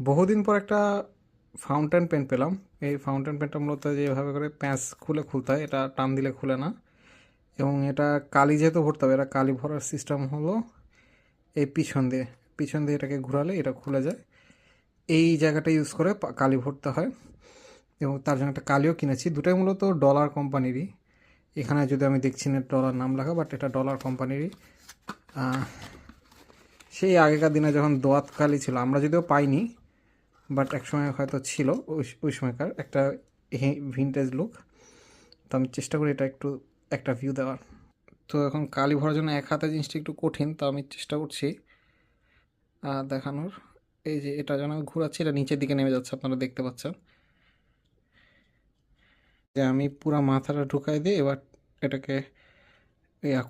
বহুদিন পর একটা ফাউন্টেন পেন পেলাম। এই ফাউন্টেন পেনটা মূলত যেভাবে করে প্যাঁচ খুলে খুলতে হয়, এটা টান দিলে খুলে না। এবং এটা কালি যেহেতু ভরতে হবে, এটা কালি ভরার সিস্টেম হলো এই পিছন দিয়ে এটাকে ঘোরালে এটা খুলে যায়। এই জায়গাটা ইউজ করে কালি ভরতে হয়। এবং তার জন্য একটা কালিও কিনেছি, দুটাই মূলত ডলার কোম্পানিরই। এখানে যদি আমি দেখছি না ডলার নাম লেখা, বাট এটা ডলার কোম্পানিরই। সেই আগেকার দিনে যখন দোয়াত কালি ছিল, আমরা যদিও পাইনি, বাট একসময় হয়তো ছিল। ওই সময়কার একটা ভিনটেজ লুক। তো আমি চেষ্টা করি এটা একটু একটা ভিউ দেওয়ার। তো এখন কালি ভরার জন্য এক হাতে জিনিসটা একটু কঠিন, তো আমি চেষ্টা করছি দেখানোর। এই যে এটা যেন আমি ঘোরাচ্ছি, এটা নিচের দিকে নেমে যাচ্ছে, আপনারা দেখতে পাচ্ছেন। যে আমি পুরা মাথাটা ঢুকাই দিয়ে এবার এটাকে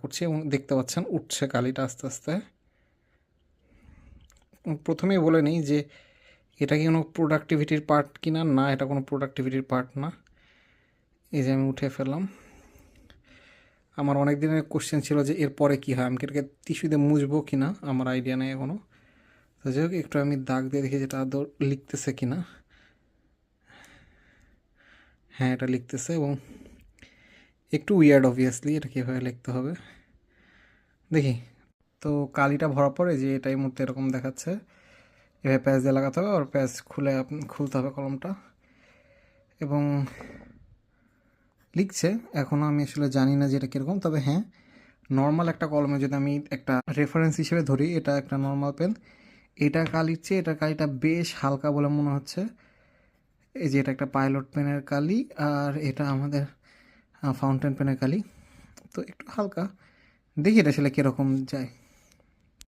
করছি এবং দেখতে পাচ্ছেন উঠছে কালিটা আস্তে আস্তে। প্রথমেই বলে নিই যে এটা কি কোনো প্রোডাক্টিভিটির পার্ট কিনা, না এটা কোনো প্রোডাক্টিভিটির পার্ট না। এই যে আমি উঠে ফেললাম। আমার অনেক দিনের কোশ্চেন ছিল যে এরপরে কী হয়, আমি কি এটাকে টিস্যু দিয়ে মুছবো কি না, আমার আইডিয়া নেই এখনও। তো যাই হোক, একটু আমি দাগ দিয়ে দেখি যেটা আদৌ লিখতেছে কি না। হ্যাঁ, এটা লিখতেছে এবং একটু উইয়ার্ড অবভিয়াসলি, এটা কীভাবে লিখতে হবে দেখি। তো কালিটা ভরার পরে যে এটাই মধ্যে এরকম দেখাচ্ছে, এভাবে প্যাচ দিয়ে লাগাতে হবে আর প্যাচ খুলতে হবে কলমটা। এবং লিখছে, এখনও আমি আসলে জানি না যে এটা কীরকম, তবে হ্যাঁ, নর্মাল একটা কলমে যদি আমি একটা রেফারেন্স হিসেবে ধরি, এটা একটা নর্মাল পেন। এটা কালির চেয়ে এটার কালিটা বেশ হালকা বলে মনে হচ্ছে। এই যে এটা একটা পাইলট পেনের কালি, আর এটা আমাদের ফাউন্টেন পেনের কালি। তো একটু হালকা, দেখি এটা আসলে কীরকম যায়।